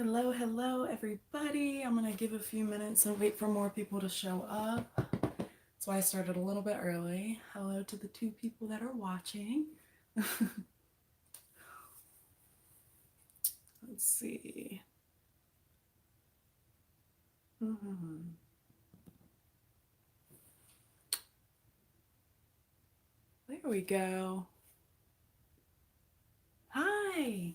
Hello, everybody. I'm going to give a few minutes and wait for more people to show up. That's why I started a little bit early. Hello to the 2 people that are watching. Let's see. There we go. Hi.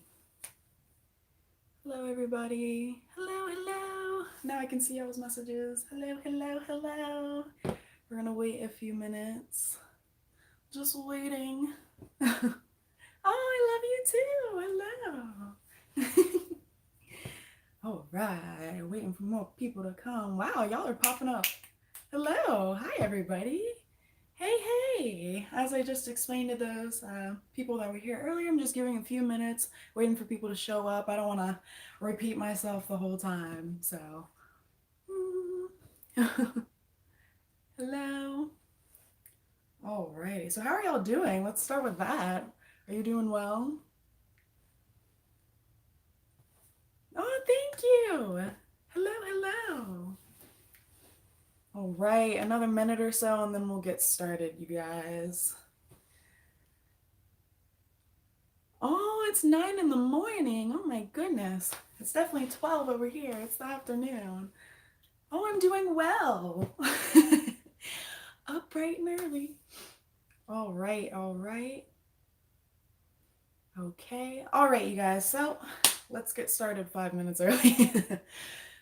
Hello, everybody. Hello. Now I can see y'all's messages. Hello. We're going to wait a few minutes. Just waiting. Oh, I love you too. Hello. All right, waiting for more people to come. Wow, y'all are popping up. Hello. Hi, everybody. Hey. As I just explained to those people that were here earlier, I'm just giving a few minutes, waiting for people to show up. I don't want to repeat myself the whole time, so. Hello. Alrighty, so how are y'all doing? Let's start with that. Are you doing well? Oh, thank you. Hello. All right, another minute or so and then we'll get started, you guys. Oh, it's 9 in the morning. Oh my goodness. It's definitely 12 over here. It's the afternoon. Oh, I'm doing well. Up bright and early. All right. Okay. All right, you guys. So let's get started 5 minutes early.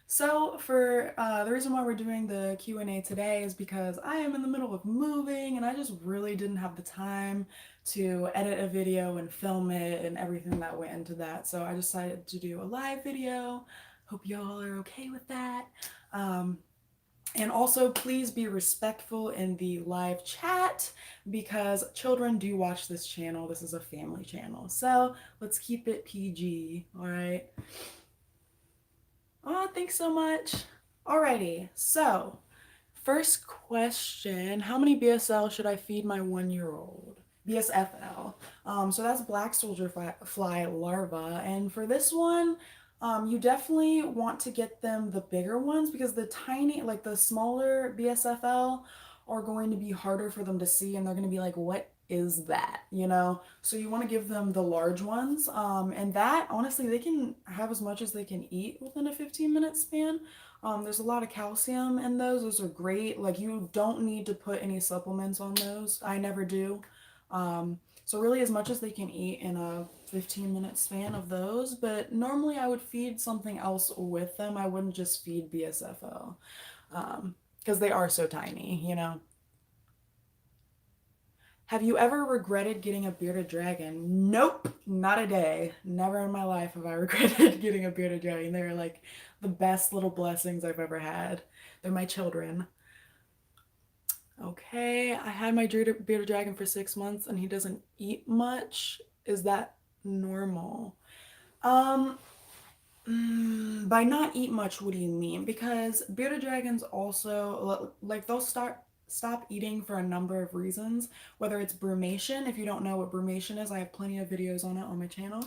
So for the reason why we're doing the Q&A today is because I am in the middle of moving and I just really didn't have the time to edit a video and film it and everything that went into that. So I decided to do a live video. Hope y'all are okay with that. And also, please be respectful in the live chat because children do watch this channel. This is a family channel. So let's keep it PG, all right? Oh, thanks so much. Alrighty, so first question, how many BSL should I feed my 1-year-old? BSFL. So that's black soldier fly larva. And for this one, you definitely want to get them the bigger ones because the tiny, like the smaller BSFL are going to be harder for them to see and they're going to be like, what is that, so you want to give them the large ones, and that honestly they can have as much as they can eat within a 15-minute span. There's a lot of calcium in those are great. Like, you don't need to put any supplements on those. I never do. So really as much as they can eat in a 15-minute span of those, but normally I would feed something else with them. I wouldn't just feed BSFL because they are so tiny. Have you ever regretted getting a bearded dragon? Nope, not a day. Never in my life have I regretted getting a bearded dragon. They're like the best little blessings I've ever had. They're my children. Okay, I had my bearded dragon for 6 months and he doesn't eat much. Is that normal? By not eat much, what do you mean? Because bearded dragons also, like, they'll stop eating for a number of reasons, whether it's brumation. If you don't know what brumation is, I have plenty of videos on it on my channel.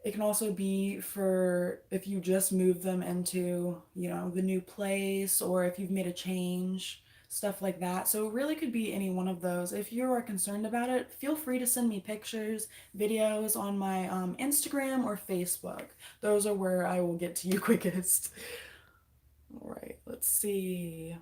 It can also be for if you just move them into, the new place, or if you've made a change, stuff like that. So it really could be any one of those. If you are concerned about it, feel free to send me pictures, videos on my Instagram or Facebook. Those are where I will get to you quickest. All right, let's see.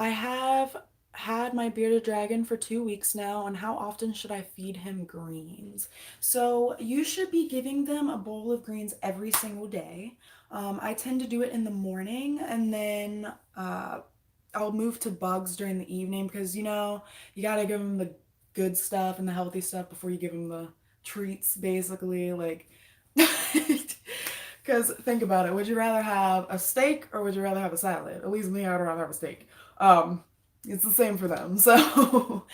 I have had my bearded dragon for 2 weeks now, and how often should I feed him greens? So you should be giving them a bowl of greens every single day. I tend to do it in the morning, and then I'll move to bugs during the evening because, you gotta give them the good stuff and the healthy stuff before you give them the treats, basically. Like, because think about it, would you rather have a steak or would you rather have a salad? At least me, I'd rather have a steak. It's the same for them. So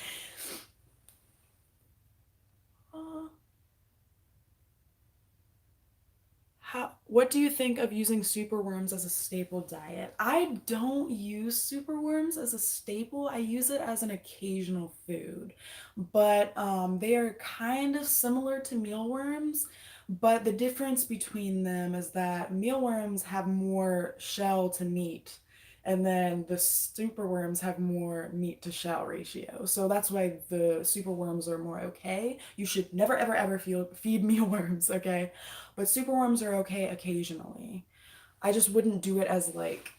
What do you think of using superworms as a staple diet? I don't use superworms as a staple. I use it as an occasional food. But they are kind of similar to mealworms. But the difference between them is that mealworms have more shell to meat, and then the superworms have more meat to shell ratio. So that's why the superworms are more okay. You should never, ever, ever feed mealworms, okay? But superworms are okay occasionally. I just wouldn't do it as like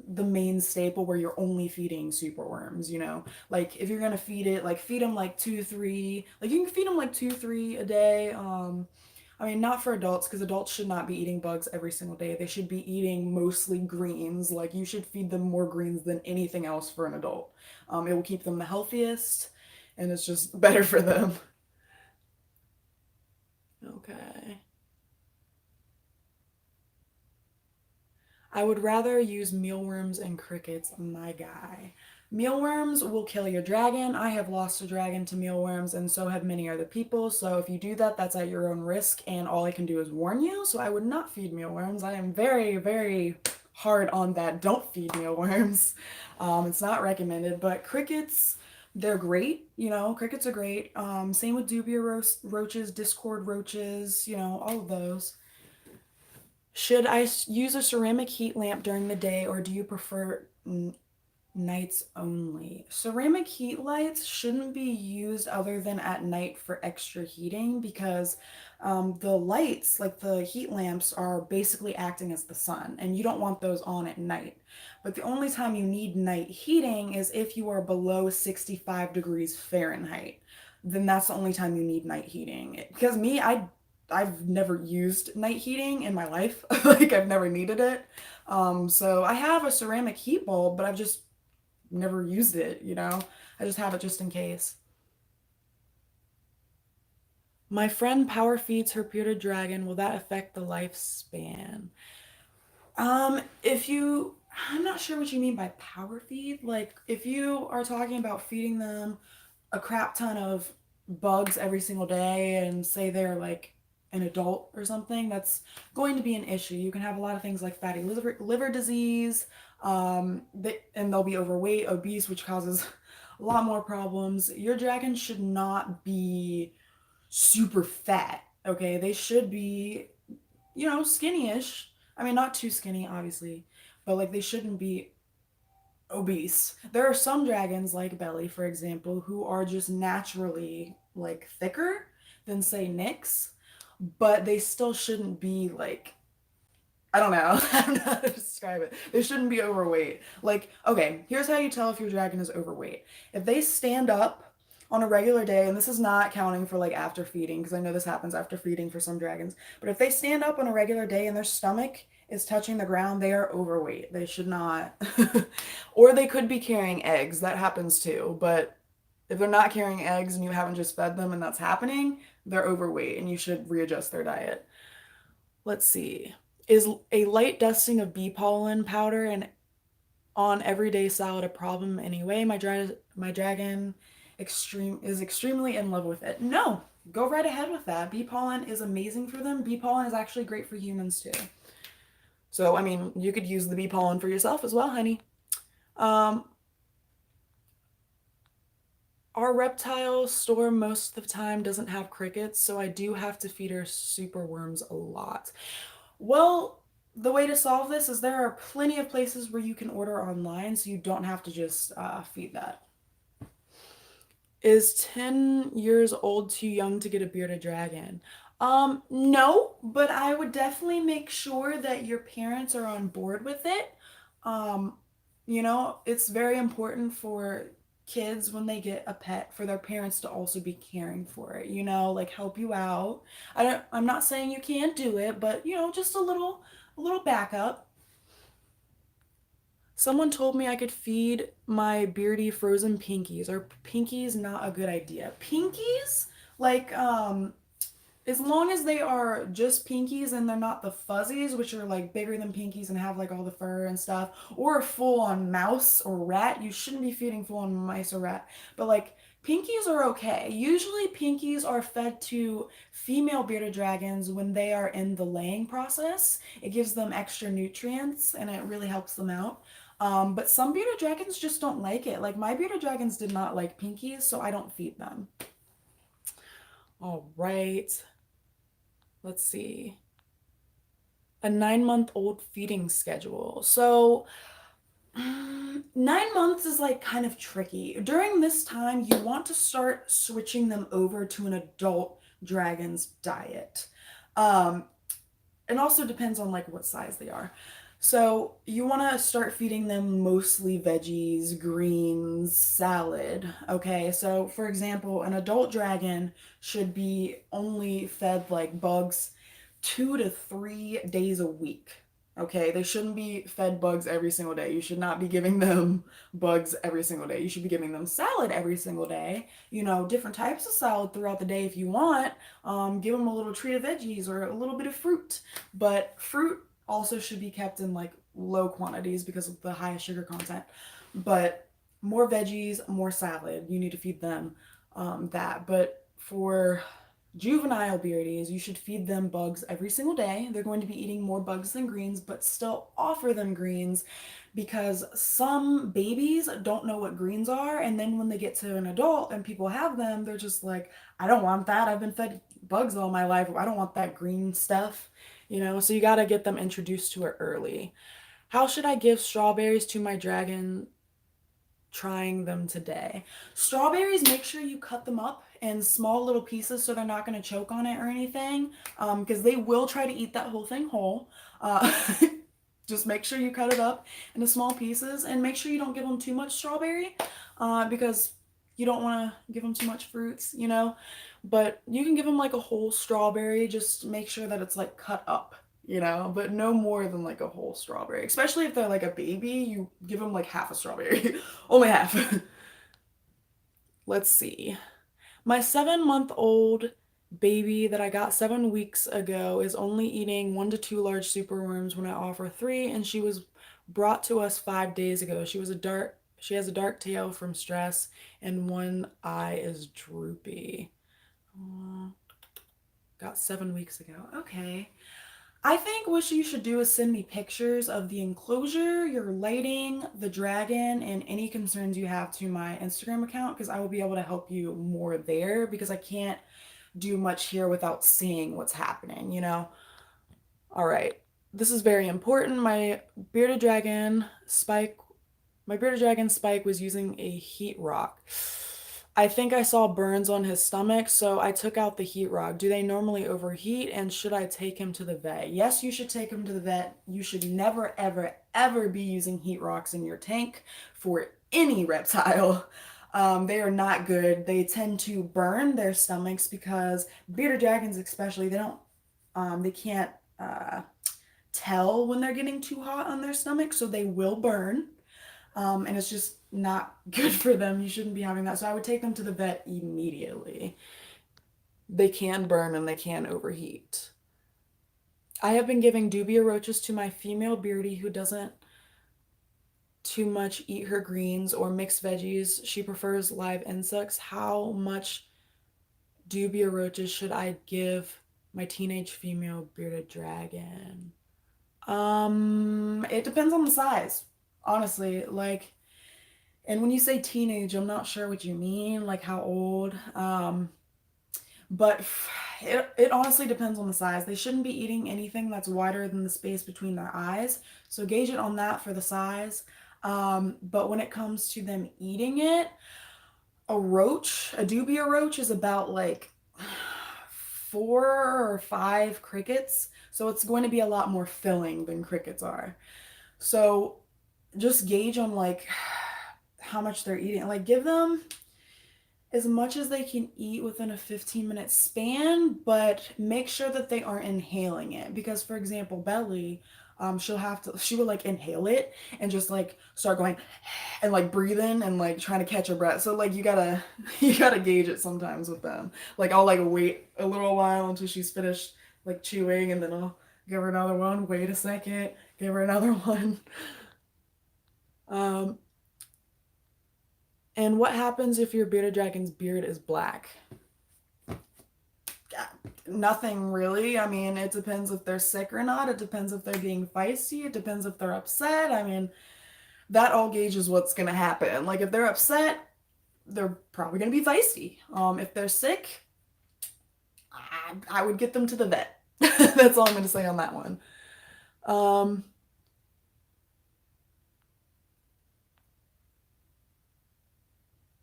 the main staple where you're only feeding superworms, you know? Like if you're gonna feed it, like feed them like two, three, like you can feed them like two, three a day. I mean, not for adults because adults should not be eating bugs every single day. They should be eating mostly greens. Like you should feed them more greens than anything else for an adult. It will keep them the healthiest and it's just better for them. Okay. I would rather use mealworms and crickets, my guy. Mealworms will kill your dragon. I have lost a dragon to mealworms, and so have many other people. So if you do that, that's at your own risk, and all I can do is warn you. So I would not feed mealworms. I am very, very hard on that. Don't feed mealworms. It's not recommended, but crickets, they're great. You know, crickets are great. Same with dubia roaches, discord roaches, you know, all of those. Should I use a ceramic heat lamp during the day or do you prefer nights only? Ceramic heat lights shouldn't be used other than at night for extra heating because the lights, like the heat lamps, are basically acting as the sun and you don't want those on at night. But the only time you need night heating is if you are below 65 degrees Fahrenheit. Then that's the only time you need night heating. Because me, I've never used night heating in my life. Like I've never needed it. So I have a ceramic heat bulb, but I've just never used it, you know? I just have it just in case. My friend power feeds her bearded dragon. Will that affect the lifespan? If you, I'm not sure what you mean by power feed. Like, if you are talking about feeding them a crap ton of bugs every single day and say they're like an adult or something, that's going to be an issue. You can have a lot of things like fatty liver disease, and they'll be overweight, obese, which causes a lot more problems. Your dragon should not be super fat, okay? They should be, you know, skinny-ish. I mean, not too skinny, obviously, but like they shouldn't be obese. There are some dragons, like Belly, for example, who are just naturally like thicker than, say, Nyx, but they still shouldn't be like, I don't know. I don't know how to describe it. They shouldn't be overweight. Like, okay, here's how you tell if your dragon is overweight. If they stand up on a regular day, and this is not counting for like after feeding, because I know this happens after feeding for some dragons, but if they stand up on a regular day and their stomach is touching the ground, they are overweight. They should not. Or they could be carrying eggs. That happens too. But if they're not carrying eggs and you haven't just fed them and that's happening, they're overweight and you should readjust their diet. Let's see. Is a light dusting of bee pollen powder and on everyday salad a problem anyway? My dragon extremely in love with it. No, go right ahead with that. Bee pollen is amazing for them. Bee pollen is actually great for humans too. So I mean, you could use the bee pollen for yourself as well, honey. Um, our reptile store most of the time doesn't have crickets, so I do have to feed her super worms a lot. Well, the way to solve this is there are plenty of places where you can order online, so you don't have to just feed that. Is 10 years old too young to get a bearded dragon? No, but I would definitely make sure that your parents are on board with it. Um, you know, it's very important for kids when they get a pet for their parents to also be caring for it, you know, like help you out. I'm not saying you can't do it, but you know, just a little backup. Someone told me I could feed my beardy frozen pinkies. Are pinkies not a good idea? Pinkies? Like, As long as they are just pinkies and they're not the fuzzies, which are like bigger than pinkies and have like all the fur and stuff, or a full on mouse or rat, you shouldn't be feeding full on mice or rat. But like pinkies are okay. Usually pinkies are fed to female bearded dragons when they are in the laying process. It gives them extra nutrients and it really helps them out. But some bearded dragons just don't like it. Like my bearded dragons did not like pinkies, so I don't feed them. All right. Let's see. A 9-month-old feeding schedule. So, 9 months is like kind of tricky. During this time, you want to start switching them over to an adult dragon's diet. Um, it also depends on like what size they are. So you want to start feeding them mostly veggies, greens, salad. Okay, so for example, an adult dragon should be only fed like bugs 2 to 3 days a week. Okay, they shouldn't be fed bugs every single day. You should not be giving them bugs every single day. You should be giving them salad every single day. You know, different types of salad throughout the day if you want. Give them a little treat of veggies or a little bit of fruit. But fruit also should be kept in like low quantities because of the high sugar content. But more veggies, more salad. You need to feed them that. But for juvenile beardies, you should feed them bugs every single day. They're going to be eating more bugs than greens, but still offer them greens because some babies don't know what greens are. And then when they get to an adult and people have them, they're just like, I don't want that. I've been fed bugs all my life. I don't want that green stuff, you know? So you got to get them introduced to it early. How should I give strawberries to my dragon trying them today? Strawberries, make sure you cut them up in small little pieces so they're not going to choke on it or anything, because they will try to eat that whole thing whole. Uh, just make sure you cut it up into small pieces and make sure you don't give them too much strawberry, because you don't want to give them too much fruits, you know. But you can give them like a whole strawberry, just make sure that it's like cut up, you know, but no more than like a whole strawberry. Especially if they're like a baby, you give them like half a strawberry. Only half. Let's see. My 7-month-old baby that I got 7 weeks ago is only eating 1 to 2 large superworms when I offer three, and she was brought to us 5 days ago. She has a dark tail from stress, and one eye is droopy. Aw, got 7 weeks ago. Okay. I think what you should do is send me pictures of the enclosure, your lighting, the dragon, and any concerns you have to my Instagram account because I will be able to help you more there because I can't do much here without seeing what's happening, you know? All right. This is very important. Bearded dragon Spike my bearded dragon Spike was using a heat rock. I think I saw burns on his stomach, so I took out the heat rock. Do they normally overheat, and should I take him to the vet? Yes, you should take him to the vet. You should never, ever, ever be using heat rocks in your tank for any reptile. They are not good. They tend to burn their stomachs because bearded dragons, especially, they can't tell when they're getting too hot on their stomach, so they will burn. And it's just not good for them. You shouldn't be having that. So I would take them to the vet immediately. They can burn and they can overheat. I have been giving dubia roaches to my female beardy who doesn't too much eat her greens or mixed veggies. She prefers live insects. How much dubia roaches should I give my teenage female bearded dragon? It depends on the size, honestly. Like, and when you say teenage, I'm not sure what you mean, like how old. But it honestly depends on the size. They shouldn't be eating anything that's wider than the space between their eyes. So gauge it on that for the size. But when it comes to them eating it, a dubia roach is about like 4 or 5 crickets. So it's going to be a lot more filling than crickets are. So just gauge on like how much they're eating. Like give them as much as they can eat within a 15-minute span, but make sure that they aren't inhaling it. Because, for example, Belly, she would like inhale it and just like start going and like breathing and like trying to catch her breath. So like you gotta you gotta gauge it sometimes with them. Like I'll like wait a little while until she's finished like chewing, and then I'll give her another one, wait a second, give her another one. Um, and what happens if your bearded dragon's beard is black? Yeah, nothing really. I mean, it depends if they're sick or not. It depends if they're being feisty. It depends if they're upset. I mean, that all gauges what's gonna happen. Like if they're upset, they're probably gonna be feisty. If they're sick, I would get them to the vet. That's all I'm gonna say on that one. Um,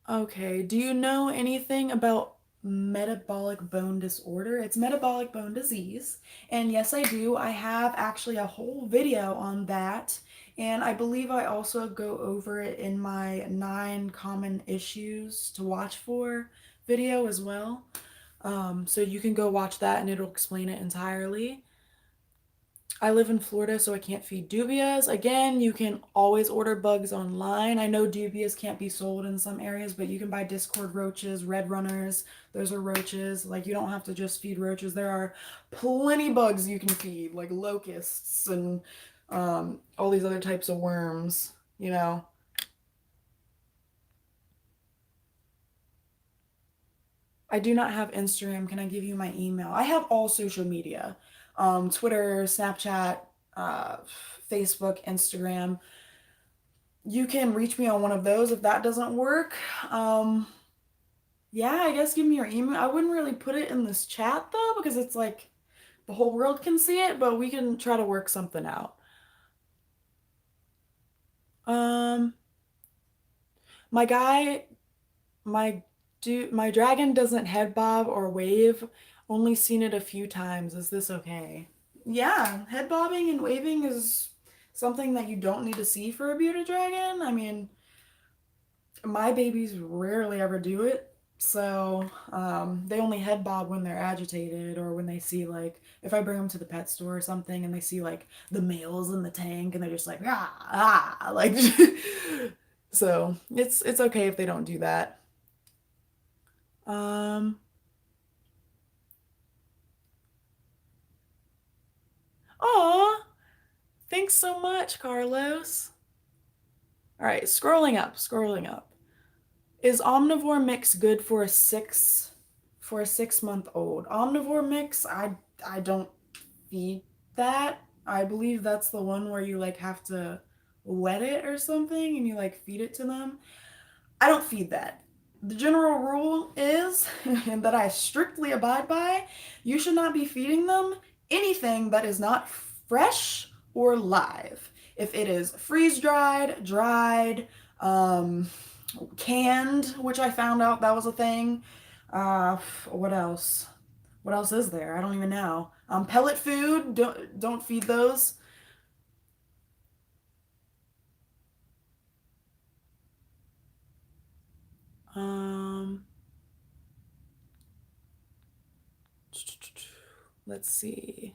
okay. Do you know anything about metabolic bone disorder? It's metabolic bone disease. And yes, I do. I have actually a whole video on that. And I believe I also go over it in my 9 common issues to watch for video as well. So you can go watch that and it'll explain it entirely. I live in Florida, so I can't feed dubias. Again, you can always order bugs online. I know dubias can't be sold in some areas, but you can buy Discord roaches, red runners. Those are roaches. Like, you don't have to just feed roaches. There are plenty bugs you can feed, like locusts and all these other types of worms, you know. I do not have Instagram. Can I give you my email? I have all social media, Twitter, Snapchat, uh, Facebook, Instagram. You can reach me on one of those if that doesn't work. Um, yeah, I guess give me your email. I wouldn't really put it in this chat though, because it's like the whole world can see it, but we can try to work something out. Um, my guy, my dragon doesn't head bob or wave. Only seen it a few times. Is this okay? Yeah, head bobbing and waving is something that you don't need to see for a bearded dragon. I mean, my babies rarely ever do it. So they only head bob when they're agitated or when they see like if I bring them to the pet store or something and they see like the males in the tank and they're just like like so it's okay if they don't do that. Um Aw, thanks so much, Carlos. All right, scrolling up. Is omnivore mix good for a 6 month old? Omnivore mix, I don't feed that. I believe that's the one where you like have to wet it or something and you like feed it to them. I don't feed that. The general rule is, and that I strictly abide by, you should not be feeding them anything that is not fresh or live. If it is freeze dried, dried, um, canned, which I found out that was a thing. What else? What else is there? I don't even know. Pellet food, don't feed those. Um, let's see.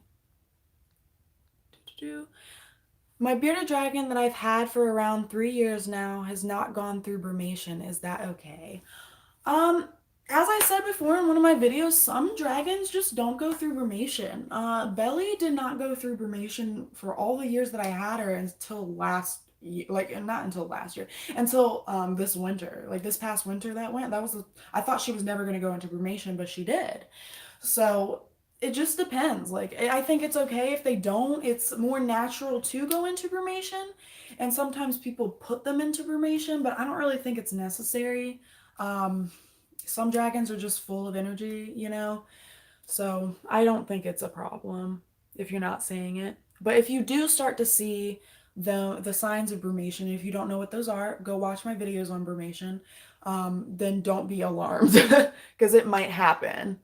My bearded dragon that I've had for around 3 years now has not gone through brumation. Is that okay? Um, as I said before in one of my videos, some dragons just don't go through brumation. Belly did not go through brumation for all the years that I had her until last year, like and not until last year, until this winter, like this past winter that went. I thought she was never going to go into brumation, but she did. So it just depends. Like I think it's okay if they don't. It's more natural to go into brumation, and sometimes people put them into brumation, but I don't really think it's necessary. Um, some dragons are just full of energy, you know? So I don't think it's a problem if you're not seeing it. But if you do start to see the signs of brumation, if you don't know what those are, go watch my videos on brumation. Then don't be alarmed because it might happen.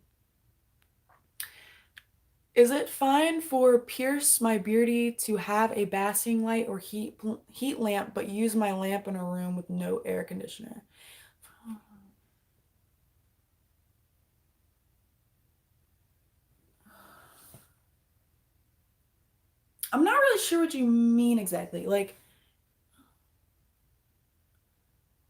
Is it fine for Pierce my beardy to have a basking light or heat lamp, but use my lamp in a room with no air conditioner? I'm not really sure what you mean exactly. Like,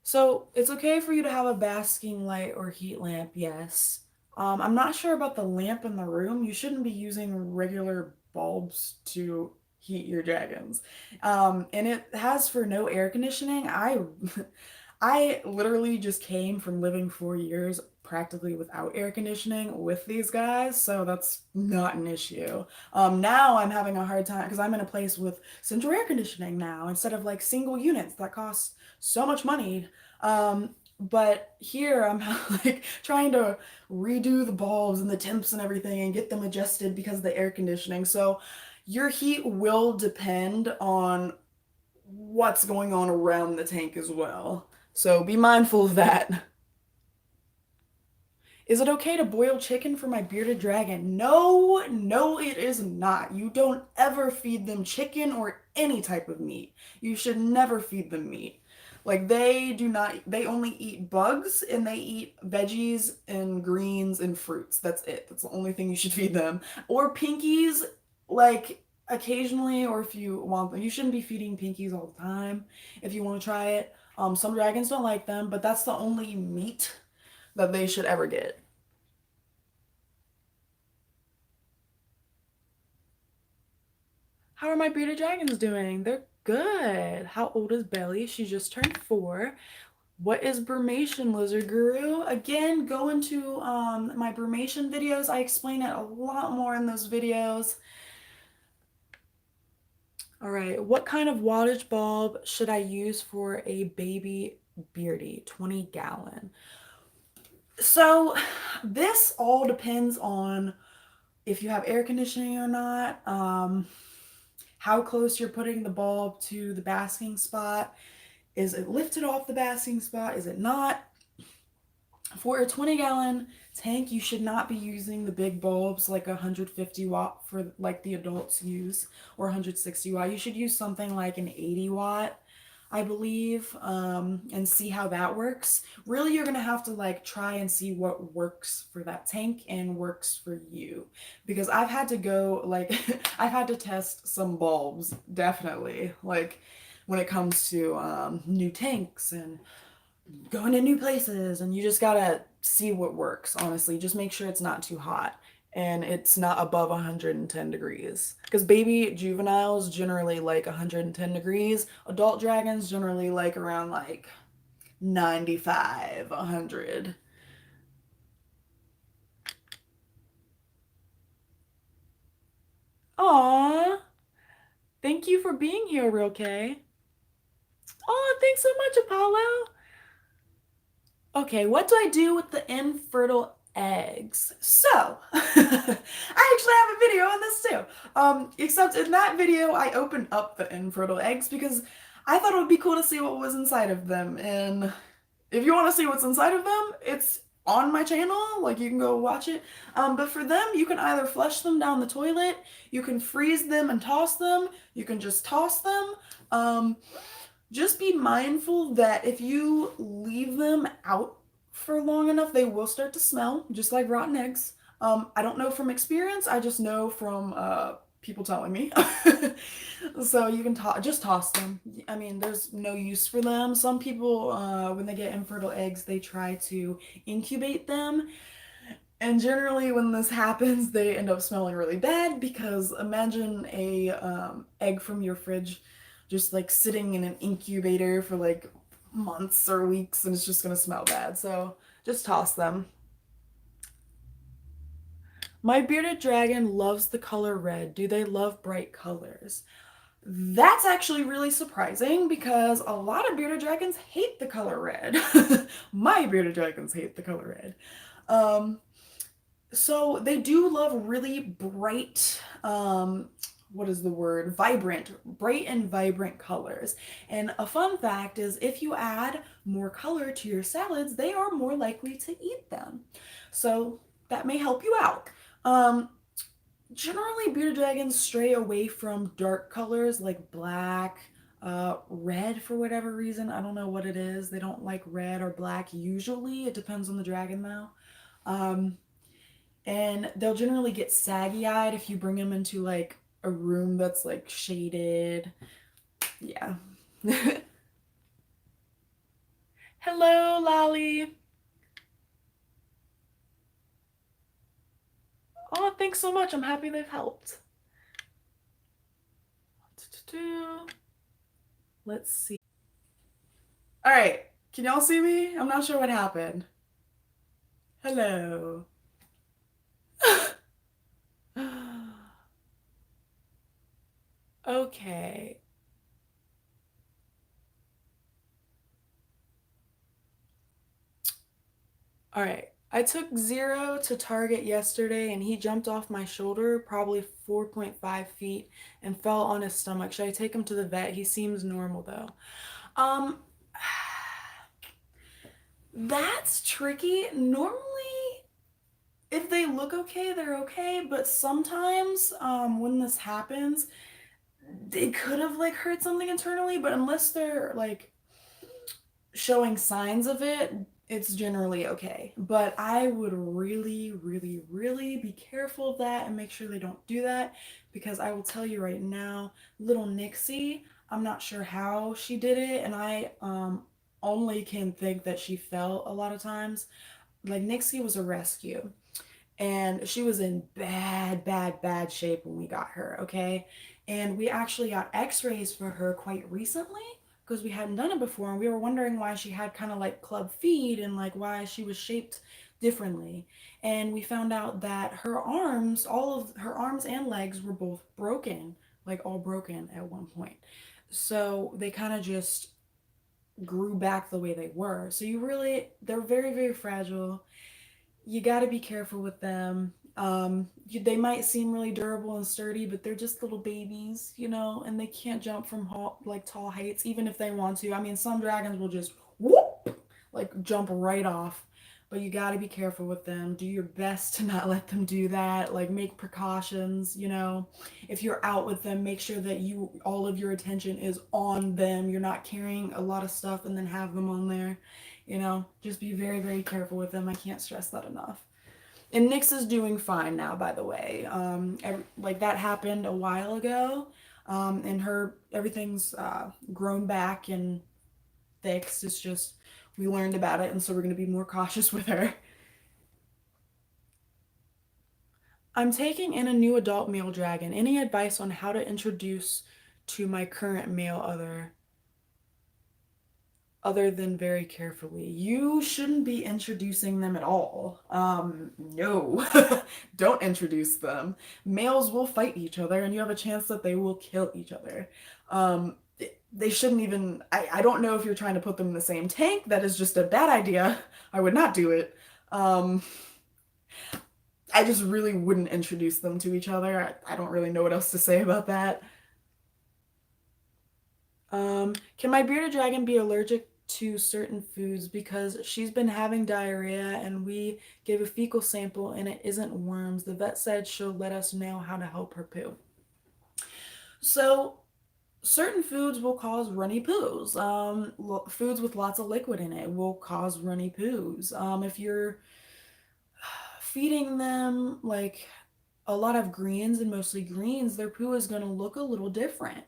so it's okay for you to have a basking light or heat lamp, yes. I'm not sure about the lamp in the room. You shouldn't be using regular bulbs to heat your dragons. And it has for no air conditioning. I literally just came from living 4 years practically without air conditioning with these guys, so that's not an issue. Now I'm having a hard time because I'm in a place with central air conditioning now instead of like single units that cost so much money. But here I'm like trying to redo the bulbs and the temps and everything and get them adjusted because of the air conditioning. So your heat will depend on what's going on around the tank as well. So be mindful of that. Is it okay to boil chicken for my bearded dragon? No, no, it is not. You don't ever feed them chicken or any type of meat. You should never feed them meat. Like they do not, they only eat bugs and they eat veggies and greens and fruits. That's it. That's the only thing you should feed them. Or pinkies, like occasionally, or if you want them. You shouldn't be feeding pinkies all the time if you want to try it. Some dragons don't like them, but that's the only meat that they should ever get. How are my bearded dragons doing? They're good. How old is Belly? She just turned 4. What is Brumation, Lizard Guru? Again, go into my Brumation videos. I explain it a lot more in those videos. All right, what kind of wattage bulb should I use for a baby beardy? 20 gallon. So this all depends on if you have air conditioning or not, how close you're putting the bulb to the basking spot. Is it lifted off the basking spot? Is it not? For a 20-gallon tank, you should not be using the big bulbs like 150 watt for like the adults use or 160 watt. You should use something like an 80 watt, I believe, and see how that works. Really, you're gonna have to like try and see what works for that tank and works for you. Because I've had to go like I've had to test some bulbs, definitely. Like when it comes to new tanks and going to new places, and you just gotta see what works, honestly. Just make sure it's not too hot and it's not above 110 degrees, because baby juveniles generally like 110 degrees. Adult dragons generally like around like 95, 100. Aw, thank you for being here, real K. Oh, thanks so much, Apollo. Okay, what do I do with the infertile eggs? So, I actually have a video on this too. Except in that video, I opened up the infertile eggs because I thought it would be cool to see what was inside of them. And if you want to see what's inside of them, it's on my channel. Like you can go watch it. But for them, you can either flush them down the toilet, you can freeze them and toss them, you can just toss them. Just be mindful that if you leave them out for long enough, they will start to smell, just like rotten eggs. I don't know from experience, I just know from people telling me. So you can just toss them. I mean, there's no use for them. Some people, when they get infertile eggs, they try to incubate them. And generally, when this happens, they end up smelling really bad because imagine a egg from your fridge just like sitting in an incubator for like months or weeks, and it's just gonna smell bad. So just toss them. My bearded dragon loves the color red. Do they love bright colors? That's actually really surprising because a lot of bearded dragons hate the color red. My bearded dragons hate the color red. Um, So they do love really bright, what is the word? Vibrant, bright and vibrant colors. And a fun fact is if you add more color to your salads, they are more likely to eat them. So that may help you out. Um, Generally, bearded dragons stray away from dark colors like black, red for whatever reason. I don't know what it is. They don't like red or black usually. It depends on the dragon though. Um, and they'll generally get saggy eyed if you bring them into like a room that's like shaded. Yeah. Hello, Lolly. Oh, thanks so much. I'm happy they've helped. Let's see. All right. Can y'all see me? I'm not sure what happened. Hello. Okay. All right. I took Zero to Target yesterday and he jumped off my shoulder, probably 4.5 feet, and fell on his stomach. Should I take him to the vet? He seems normal though. Um, that's tricky. Normally, if they look okay, they're okay, but sometimes when this happens, they could have like hurt something internally, but unless they're like showing signs of it, it's generally okay. But I would really, really, really be careful of that and make sure they don't do that because I will tell you right now, little Nixie, I'm not sure how she did it, and I only can think that she fell a lot of times. Like Nixie was a rescue and she was in bad, bad, bad shape when we got her, okay? And we actually got x-rays for her quite recently because we hadn't done it before and we were wondering why she had kind of like club feet and like why she was shaped differently. And we found out that her arms, all of her arms and legs were both broken, like all broken at one point. So they kind of just grew back the way they were. So you really, they're very, very fragile. You got to be careful with them. They might seem really durable and sturdy, but they're just little babies, you know, and they can't jump from like tall heights, even if they want to. I mean, some dragons will just whoop, like jump right off, but you got to be careful with them. Do your best to not let them do that. Like make precautions, you know. If you're out with them, make sure that you all of your attention is on them. You're not carrying a lot of stuff and then have them on there. You know, just be very, very careful with them. I can't stress that enough. And Nyx is doing fine now, by the way. Like that happened a while ago, and her everything's grown back and fixed. It's just we learned about it, and so we're gonna be more cautious with her. I'm taking in a new adult male dragon. Any advice on how to introduce to my current male other than very carefully? You shouldn't be introducing them at all. No, don't introduce them. Males will fight each other, and you have a chance that they will kill each other. Um, they shouldn't even. I don't know if you're trying to put them in the same tank. That is just a bad idea. I would not do it. Um, I just really wouldn't introduce them to each other. I don't really know what else to say about that. Can my bearded dragon be allergic to certain foods because she's been having diarrhea and we gave a fecal sample and it isn't worms. The vet said she'll let us know how to help her poo. So, certain foods will cause runny poos. Foods with lots of liquid in it will cause runny poos. If you're feeding them like a lot of greens and mostly greens, their poo is going to look a little different.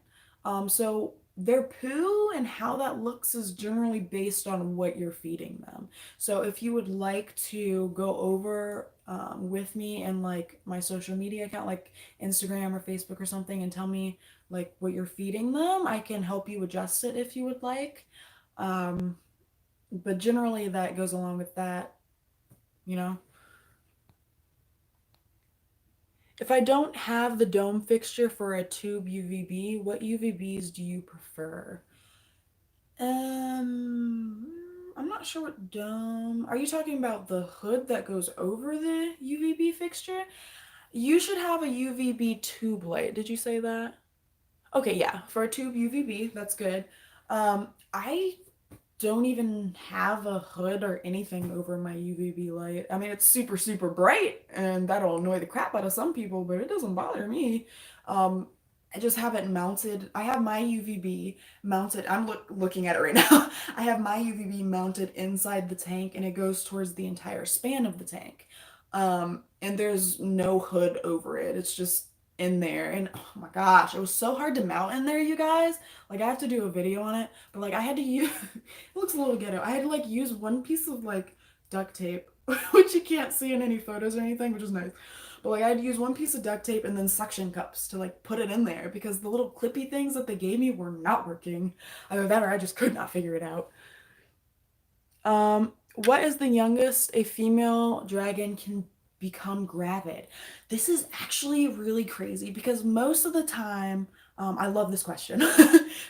So their poo and how that looks is generally based on what you're feeding them. So if you would like to go over with me and like my social media account, like Instagram or Facebook or something, and tell me like what you're feeding them, I can help you adjust it if you would like. Um, but generally, that goes along with that, you know. If I don't have the dome fixture for a tube UVB, what UVBs do you prefer? Um, I'm not sure what dome. Are you talking about the hood that goes over the UVB fixture? You should have a UVB tube light. Did you say that? Okay, yeah, for a tube UVB, that's good. I don't even have a hood or anything over my UVB light. I mean, it's super, super bright, and that'll annoy the crap out of some people, but it doesn't bother me. Um, I just have it mounted. I have my UVB mounted. I'm looking at it right now. I have my UVB mounted inside the tank, and it goes towards the entire span of the tank. And there's no hood over it. It's just in there. And oh my gosh, it was so hard to mount in there, you guys. Like I have to do a video on it, but like I had to use it looks a little ghetto. I had to like use one piece of like duct tape, which you can't see in any photos or anything, which is nice. But like I had to use one piece of duct tape and then suction cups to like put it in there because the little clippy things that they gave me were not working. Either that or I just could not figure it out. What is the youngest a female dragon can become gravid? This is actually really crazy because most of the time, I love this question.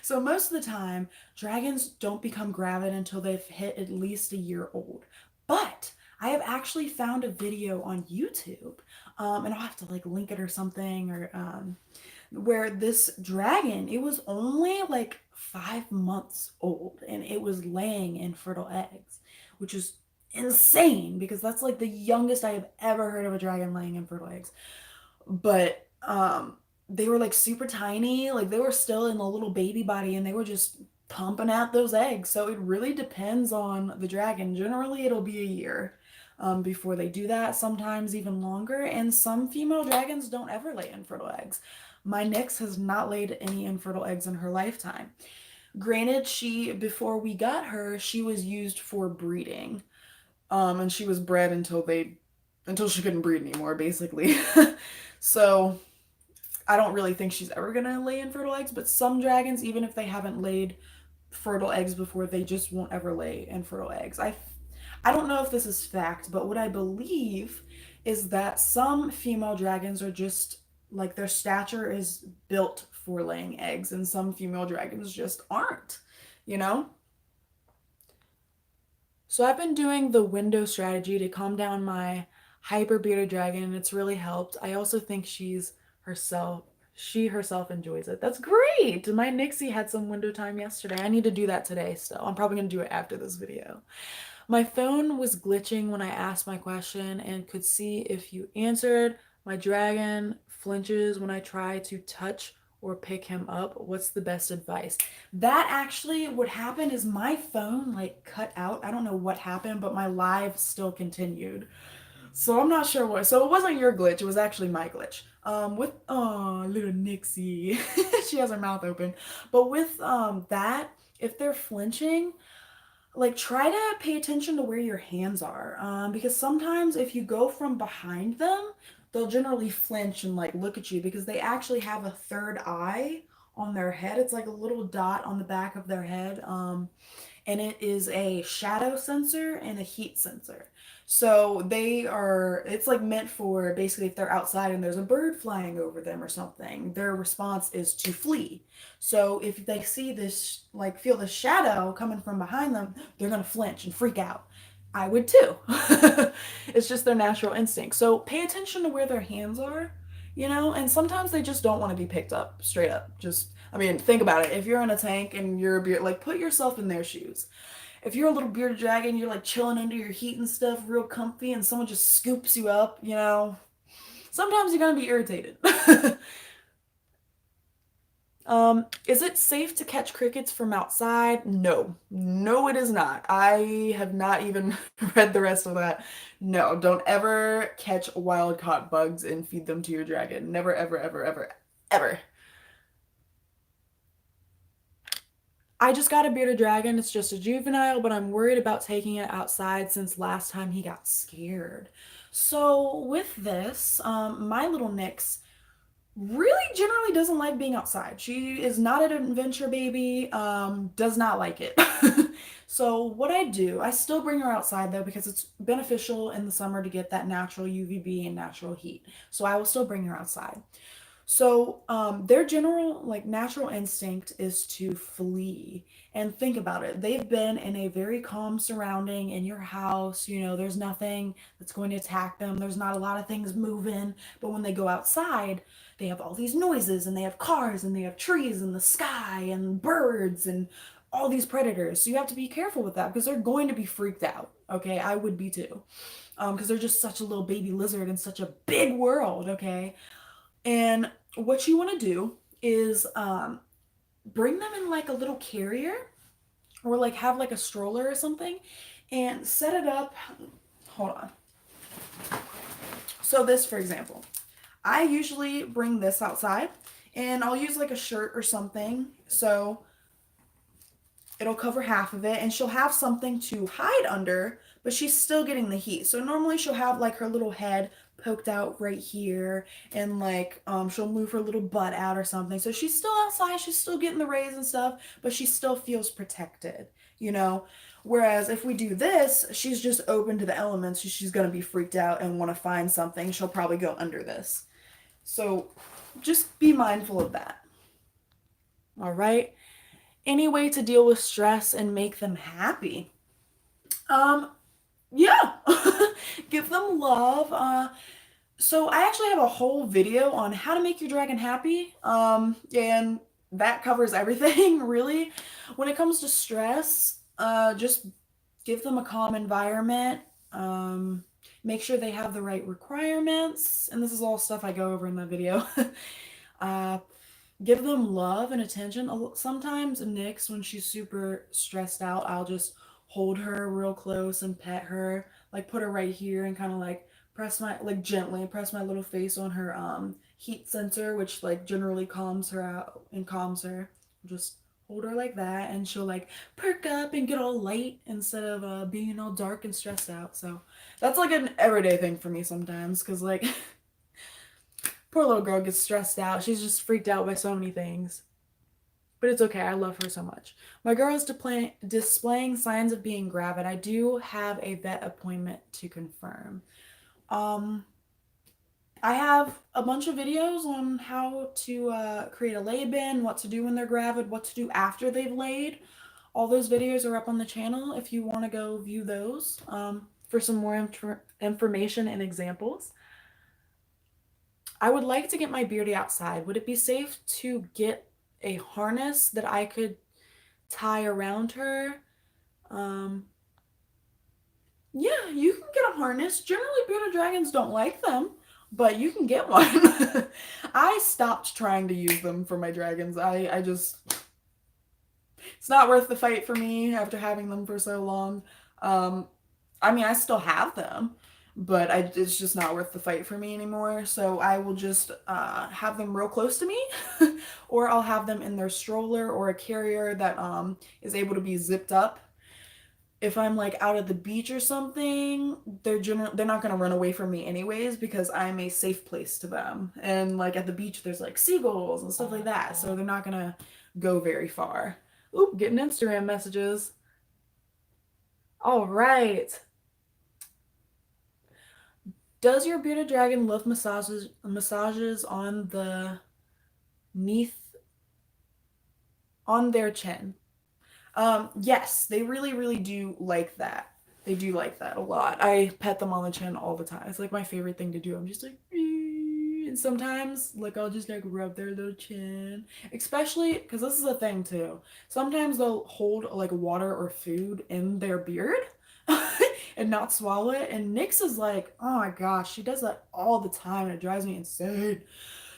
So most of the time, dragons don't become gravid until they've hit at least a year old. But I have actually found a video on YouTube, and I'll have to like link it or something, or where this dragon, it was only like 5 months old and it was laying infertile eggs, which is insane because that's like the youngest I have ever heard of a dragon laying infertile eggs. But they were like super tiny, like they were still in the little baby body and they were just pumping out those eggs. So it really depends on the dragon. Generally, it'll be a year before they do that, sometimes even longer. And some female dragons don't ever lay infertile eggs. My Nyx has not laid any infertile eggs in her lifetime. Granted, before we got her, she was used for breeding. And she was bred until she couldn't breed anymore, basically. So I don't really think she's ever gonna lay infertile eggs, but some dragons, even if they haven't laid fertile eggs before, they just won't ever lay infertile eggs. I don't know if this is fact, but what I believe is that some female dragons are just like their stature is built for laying eggs, and some female dragons just aren't, you know? So I've been doing the window strategy to calm down my hyper bearded dragon, and it's really helped. I also think herself she herself enjoys it. That's great. My Nixie had some window time yesterday. I need to do that today still. I'm probably gonna do it after this video. My phone was glitching when I asked my question and could see if you answered. My dragon flinches when I try to touch or pick him up. What's the best advice? That actually, what happened is my phone like cut out. I don't know what happened, but my live still continued. So I'm not sure what. So it wasn't your glitch. It was actually my glitch. With oh little Nixie, she has her mouth open. But with that, if they're flinching, like try to pay attention to where your hands are, because sometimes if you go from behind them, they'll generally flinch and like look at you because they actually have a third eye on their head. It's like a little dot on the back of their head, and it is a shadow sensor and a heat sensor. So it's like meant for basically if they're outside and there's a bird flying over them or something, their response is to flee. So if they see this, like feel the shadow coming from behind them, they're going to flinch and freak out. I would too. It's just their natural instinct. So pay attention to where their hands are, and sometimes they just don't want to be picked up straight up. I mean, think about it. If you're in a tank and you're a beard, like put yourself in their shoes. If you're a little bearded dragon, you're like chilling under your heat and stuff, real comfy, and someone just scoops you up, sometimes you're gonna be irritated. Is it safe to catch crickets from outside? No. No, it is not. I have not even read the rest of that. No, don't ever catch wild caught bugs and feed them to your dragon. Never, ever, ever, ever, ever. I just got a bearded dragon. It's just a juvenile, but I'm worried about taking it outside since last time he got scared. So with this, my little Nyx really generally doesn't like being outside. She is not an adventure baby, does not like it. So what I do, I still bring her outside though because it's beneficial in the summer to get that natural UVB and natural heat. So I will still bring her outside. So, their general, like, natural instinct is to flee. And think about it. They've been in a very calm surrounding in your house. There's nothing that's going to attack them. There's not a lot of things moving. But when they go outside, they have all these noises and they have cars and they have trees and the sky and birds and all these predators. So you have to be careful with that because they're going to be freaked out. Okay, I would be too. Because they're just such a little baby lizard in such a big world. Okay. And what you want to do is bring them in like a little carrier or like have like a stroller or something and set it up. Hold on. So this, for example, I usually bring this outside and I'll use like a shirt or something. So it'll cover half of it and she'll have something to hide under, but she's still getting the heat. So normally she'll have like her little head poked out right here and like she'll move her little butt out or something. So she's still outside, she's still getting the rays and stuff, but she still feels protected, you know? Whereas if we do this, she's just open to the elements. She's going to be freaked out and want to find something. She'll probably go under this. So just be mindful of that. All right. Any way to deal with stress and make them happy? Um, yeah, give them love. So I actually have a whole video on how to make your dragon happy. And that covers everything really. When it comes to stress, just give them a calm environment. Make sure they have the right requirements, and this is all stuff I go over in the video. uh, Give them love and attention. Sometimes Nyx, when she's super stressed out, I'll just hold her real close and pet her, like put her right here and kind of like press my like gently press my little face on her heat sensor, which like generally calms her out and calms her. Just hold her like that, and she'll like perk up and get all light instead of being all dark and stressed out. So that's like an everyday thing for me sometimes, because like poor little girl gets stressed out. She's just freaked out by so many things. But it's okay. I love her so much. My girl is displaying signs of being gravid. I do have a vet appointment to confirm. Um, I have a bunch of videos on how to create a lay bin, what to do when they're gravid, what to do after they've laid. All those videos are up on the channel if you want to go view those for some more information and examples. I would like to get my Beardy outside. Would it be safe to get a harness that I could tie around her? Um, yeah, you can get a harness. Generally, bearded dragons don't like them, but you can get one. I stopped trying to use them for my dragons. I just, it's not worth the fight for me after having them for so long. Um, I mean, I still have them, but it's just not worth the fight for me anymore. So I will just have them real close to me, or I'll have them in their stroller or a carrier that is able to be zipped up. If I'm like out at the beach or something, they're not gonna run away from me anyways because I'm a safe place to them. And like at the beach, there's like seagulls and stuff like that, so they're not gonna go very far. Oop, getting Instagram messages. All right. Does your bearded dragon love massages on the neath on their chin? Yes, they really, really do like that. They do like that a lot. I pet them on the chin all the time. It's like my favorite thing to do. I'm just like, "Ee," and sometimes like I'll just like rub their little chin, especially because this is a thing too. Sometimes they'll hold like water or food in their beard and not swallow it. And Nyx is like, oh my gosh, she does that all the time, and it drives me insane.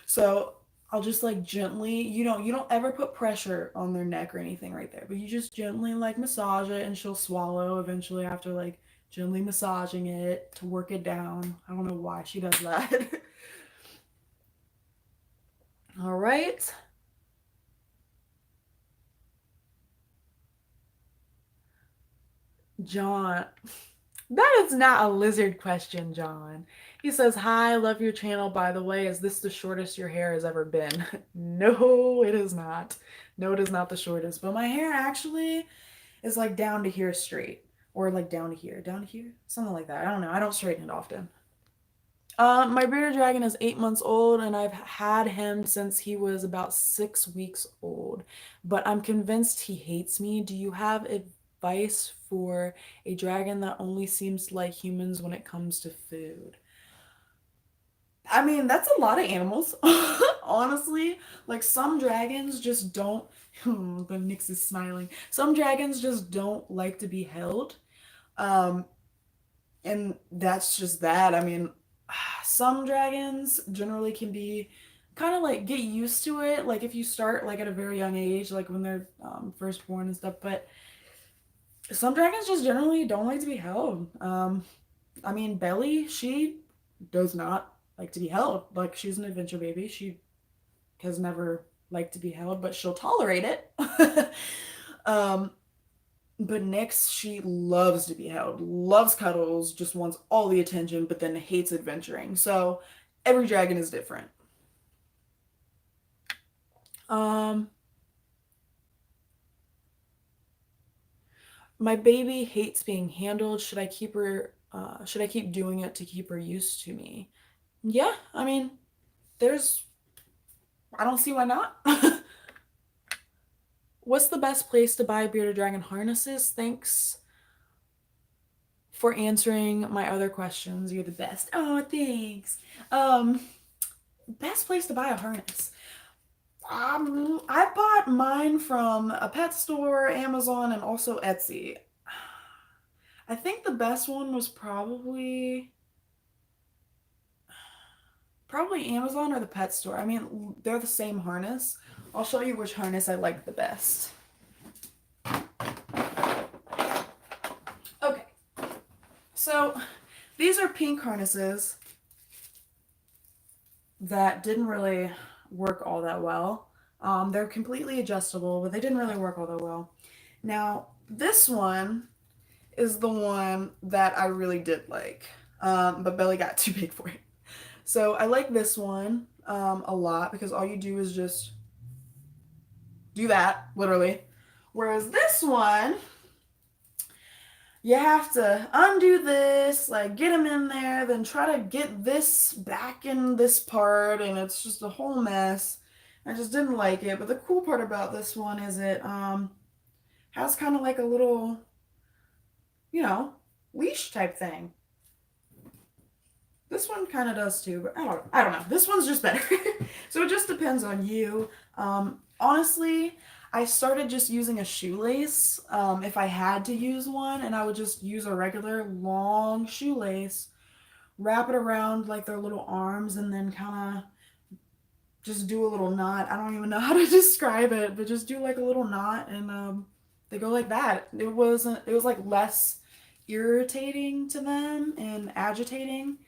So I'll just like gently, you don't ever put pressure on their neck or anything right there, but you just gently like massage it and she'll swallow eventually after like gently massaging it to work it down. I don't know why she does that. All right. John. That is not a lizard question, John. He says, hi, I love your channel. By the way, is this the shortest your hair has ever been? No, it is not. No, it is not the shortest. But my hair actually is like down to here straight. Or like down to here, something like that. I don't know. I don't straighten it often. My bearded dragon is 8 months old, and I've had him since he was about 6 weeks old. But I'm convinced he hates me. Do you have advice for a dragon that only seems like humans when it comes to food? I mean, that's a lot of animals, honestly. Like some dragons just don't. The Nyx is smiling. Some dragons just don't like to be held. Um, and that's just that. I mean, some dragons generally can be kind of like get used to it. Like if you start like at a very young age, like when they're first born and stuff. But some dragons just generally don't like to be held. I mean, Belly, she does not. like to be held. Like she's an adventure baby. She has never liked to be held, but she'll tolerate it. um, but Nyx, she loves to be held, loves cuddles, just wants all the attention, but then hates adventuring. So every dragon is different. Um, my baby hates being handled. Should I keep her? Should I keep doing it to keep her used to me? Yeah, I mean, there's. I don't see why not. What's the best place to buy bearded dragon harnesses? Thanks for answering my other questions. You're the best. Oh, thanks. Um, best place to buy a harness. I bought mine from a pet store, Amazon, and also Etsy. I think the best one was probably Amazon or the pet store. I mean, they're the same harness. I'll show you which harness I like the best. Okay, so these are pink harnesses that didn't really work all that well. They're completely adjustable, but they didn't really work all that well. Now, this one is the one that I really did like, but Belly got too big for it. So I like this one a lot because all you do is just do that, literally. Whereas this one, you have to undo this, like get them in there, then try to get this back in this part, and it's just a whole mess. I just didn't like it. But the cool part about this one is it has kind of like a little, you know, leash type thing. This one kind of does too, but I don't know. This one's just better. So it just depends on you. Honestly, I started just using a shoelace if I had to use one, and I would just use a regular long shoelace, wrap it around like their little arms, and then kind of just do a little knot. I don't even know how to describe it, but just do like a little knot, and they go like that. It was like less irritating to them and agitating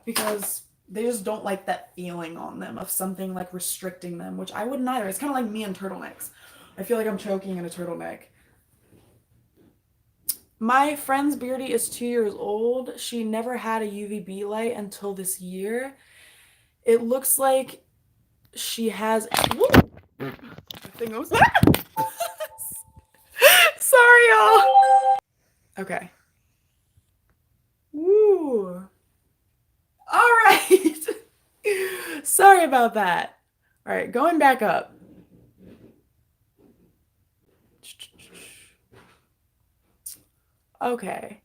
because they just don't like that feeling on them of something like restricting them, which I wouldn't either. It's kind of like me and turtlenecks. I feel like I'm choking in a turtleneck. My friend's Beardy is 2 years old. She never had a UVB light until this year. It looks like she has. Woo! That thing goes. Sorry, y'all. Okay. Woo. All right. Sorry about that. All right, going back up. Okay.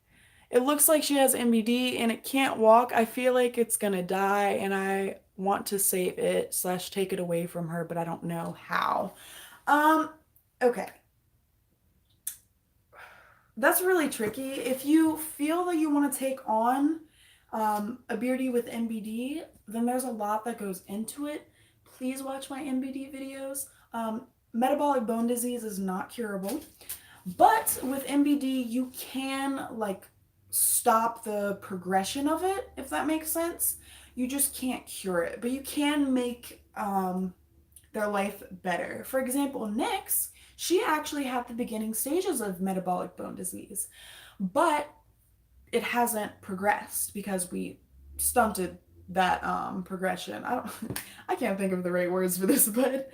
It looks like she has MBD and it can't walk. I feel like it's gonna die and I want to save it slash take it away from her, but I don't know how. Um, okay. That's really tricky. If you feel that you want to take on a beardy with MBD, then there's a lot that goes into it. Please watch my MBD videos. Metabolic bone disease is not curable, but with MBD, you can like stop the progression of it, if that makes sense. You just can't cure it, but you can make their life better. For example, Nyx, she actually had the beginning stages of metabolic bone disease, but it hasn't progressed because we stunted that progression. I can't think of the right words for this, but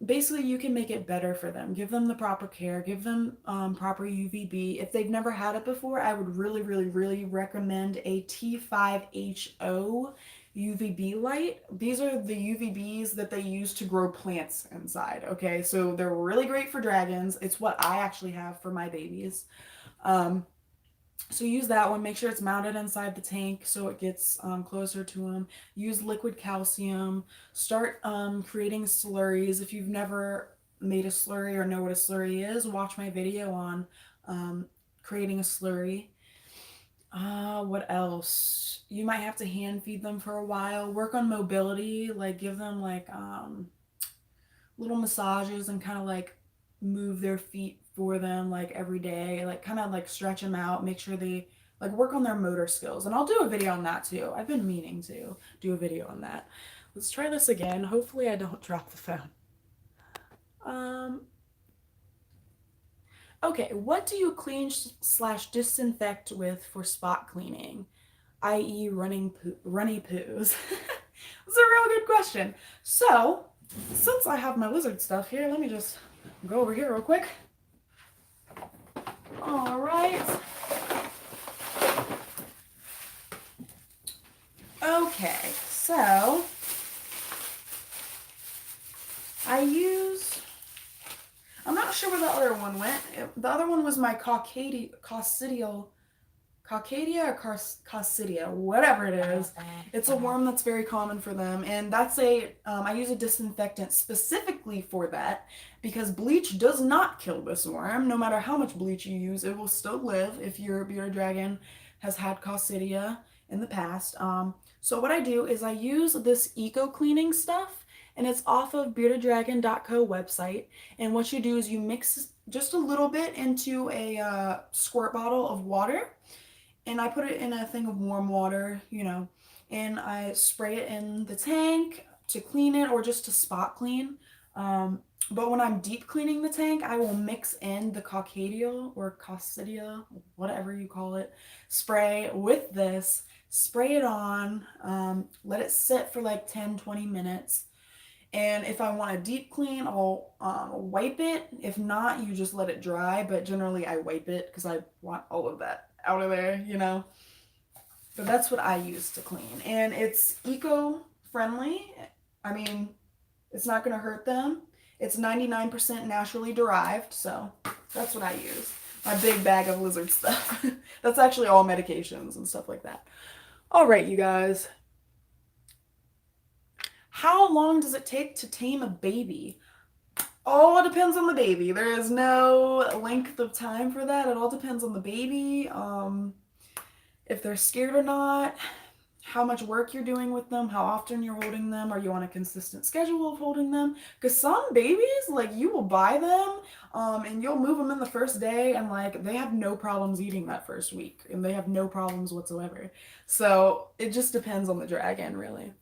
basically you can make it better for them. Give them the proper care, give them proper UVB. If they've never had it before, I would really, really, really recommend a T5HO UVB light. These are the UVBs that they use to grow plants inside. Okay, so they're really great for dragons. It's what I actually have for my babies. So use that one. Make sure it's mounted inside the tank so it gets closer to them. Use liquid calcium. Start creating slurries. If you've never made a slurry or know what a slurry is, watch my video on creating a slurry. What else? You might have to hand feed them for a while. Work on mobility. Like give them like little massages and kind of like move their feet for them like every day, like kind of like stretch them out, make sure they like work on their motor skills. And I'll do a video on that too. I've been meaning to do a video on that. Let's try this again. Hopefully I don't drop the phone. Um, okay, what do you clean slash disinfect with for spot cleaning, i.e. runny poos? That's a real good question. So, since I have my lizard stuff here, let me just go over here real quick. All right. Okay, so I'm not sure where the other one went. The other one was my Coccadia or Coccidia, whatever it is. It's a worm that's very common for them, and that's I use a disinfectant specifically for that because bleach does not kill this worm. No matter how much bleach you use, it will still live if your bearded dragon has had Coccidia in the past. So what I do is I use this eco cleaning stuff, and it's off of beardeddragon.co website. And what you do is you mix just a little bit into a squirt bottle of water, and I put it in a thing of warm water, and I spray it in the tank to clean it or just to spot clean. But when I'm deep cleaning the tank, I will mix in the Coccadia or Coccidia, whatever you call it, spray with this, spray it on, let it sit for like 10-20 minutes. And if I want a deep clean, I'll wipe it. If not, you just let it dry. But generally, I wipe it because I want all of that out of there. But that's what I use to clean. And it's eco-friendly. I mean, it's not going to hurt them. It's 99% naturally derived. So that's what I use. My big bag of lizard stuff. That's actually all medications and stuff like that. All right, you guys. How long does it take to tame a baby? All depends on the baby. There is no length of time for that. It all depends on the baby. If they're scared or not, how much work you're doing with them, how often you're holding them, are you on a consistent schedule of holding them? Because some babies, like, you will buy them, and you'll move them in the first day, and like they have no problems eating that first week, and they have no problems whatsoever. So it just depends on the dragon, really.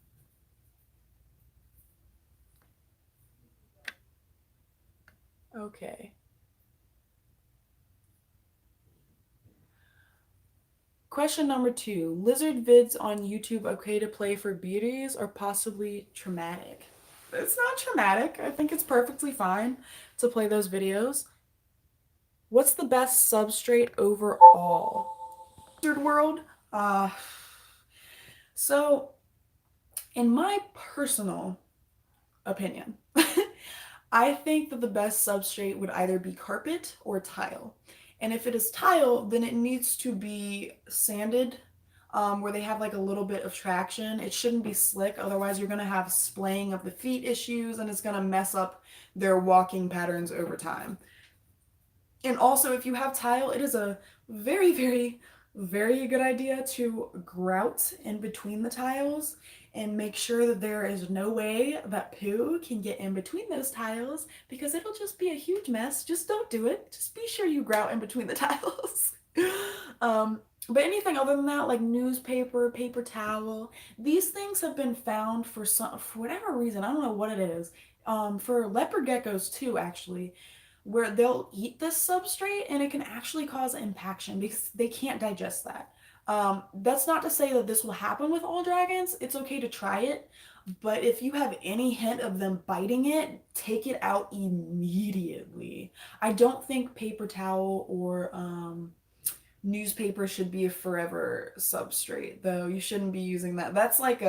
Okay. Question number 2. Lizard vids on YouTube okay to play for beauties or possibly traumatic? It's not traumatic. I think it's perfectly fine to play those videos. What's the best substrate overall? Lizard world? Uh, so, in my personal opinion, I think that the best substrate would either be carpet or tile. And if it is tile, then it needs to be sanded, where they have like a little bit of traction. It shouldn't be slick, otherwise you're going to have splaying of the feet issues and it's going to mess up their walking patterns over time. And also, if you have tile, it is a very, very, very good idea to grout in between the tiles and make sure that there is no way that poo can get in between those tiles because it'll just be a huge mess. Just don't do it. Just be sure you grout in between the tiles. But anything other than that, like newspaper, paper towel, these things have been found for whatever reason. I don't know what it is. For leopard geckos too, actually, where they'll eat this substrate and it can actually cause impaction because they can't digest that. That's not to say that this will happen with all dragons. It's okay to try it, but if you have any hint of them biting it, take it out immediately. I don't think paper towel or newspaper should be a forever substrate, though. You shouldn't be using that. That's like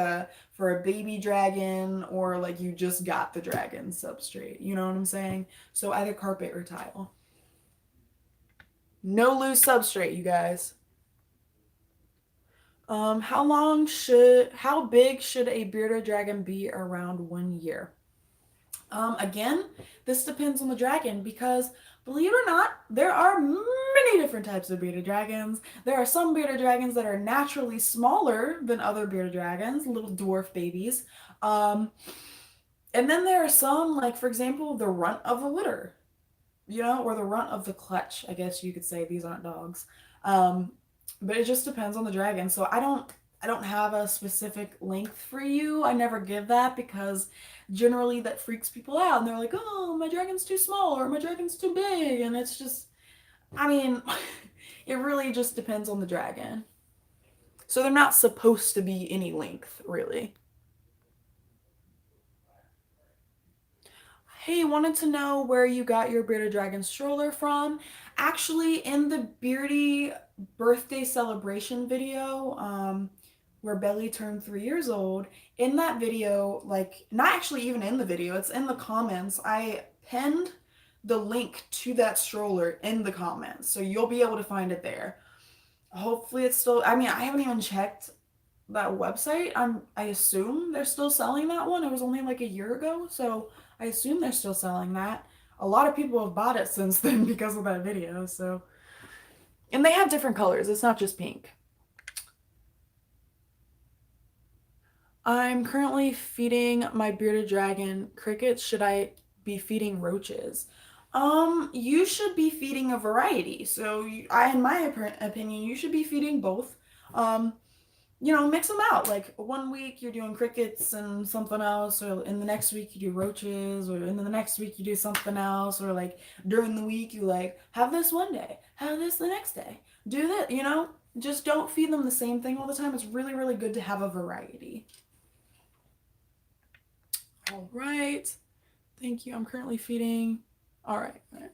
for a baby dragon or like you just got the dragon substrate. You know what I'm saying? So either carpet or tile. No loose substrate, you guys. How big should a bearded dragon be around 1 year? Again, this depends on the dragon because, believe it or not, there are many different types of bearded dragons. There are some bearded dragons that are naturally smaller than other bearded dragons, little dwarf babies. And then there are some, like, for example, the runt of the litter, or the runt of the clutch, I guess you could say. These aren't dogs. Um, but it just depends on the dragon. So I don't have a specific length for you. I never give that because generally that freaks people out and they're like, "Oh, my dragon's too small or my dragon's too big." And it's just I mean, it really just depends on the dragon. So they're not supposed to be any length, really. Hey, wanted to know where you got your bearded dragon stroller from. Actually, in the Beardy birthday celebration video, where Belly turned 3 years old, in that video, like, not actually even in the video, it's in the comments, I pinned the link to that stroller in the comments. So you'll be able to find it there. Hopefully it's still, I mean, I haven't even checked that website. I assume they're still selling that one. It was only like a year ago, so I assume they're still selling that. A lot of people have bought it since then because of that video. So, and they have different colors. It's not just pink. I'm currently feeding my bearded dragon crickets. Should I be feeding roaches? You should be feeding a variety. So, in my opinion, you should be feeding both. Um, mix them out. Like one week you're doing crickets and something else, or in the next week you do roaches, or in the next week you do something else, or like during the week you like have this one day, have this the next day, do that. Just don't feed them the same thing all the time. It's really, really good to have a variety. All right. Thank you. I'm currently feeding. All right. All right.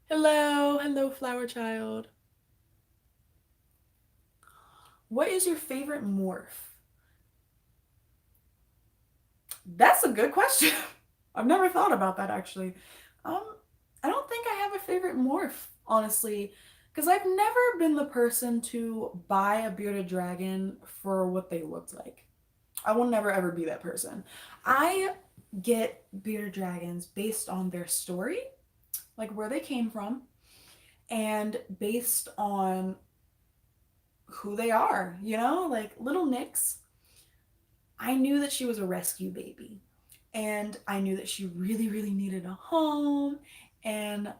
Hello. Hello, flower child. What is your favorite morph? That's a good question. I've never thought about that actually. Um, I don't think I have a favorite morph, honestly, because I've never been the person to buy a bearded dragon for what they looked like. I will never ever be that person. I get bearded dragons based on their story, like where they came from, and based on who they are, like little Nyx. I knew that she was a rescue baby and I knew that she really, really needed a home, and